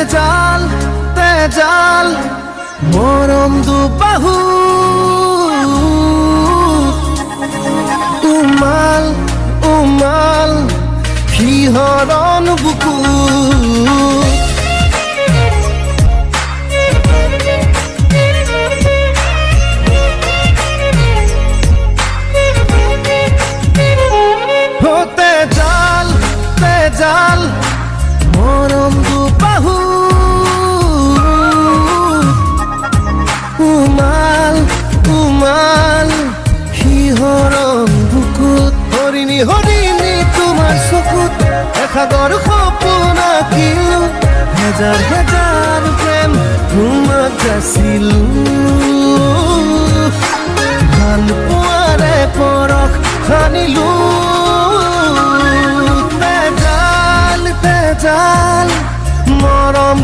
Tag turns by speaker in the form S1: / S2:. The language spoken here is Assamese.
S1: তেজাল মৰম দুবাহু উমাল উমাল শিহৰণ বুকু তেজাল মৰম দুবাহু উমাল উমাল শিহৰণ বুকুত হৰিণী হৰিণী তোমাৰ চকুত এসাগৰ সপোন আঁকিলো হেজাৰ হেজাৰ প্ৰেম তোমাক যাচিলো ভাল পোৱাৰে পৰশ সানিলো তেজাল মৰম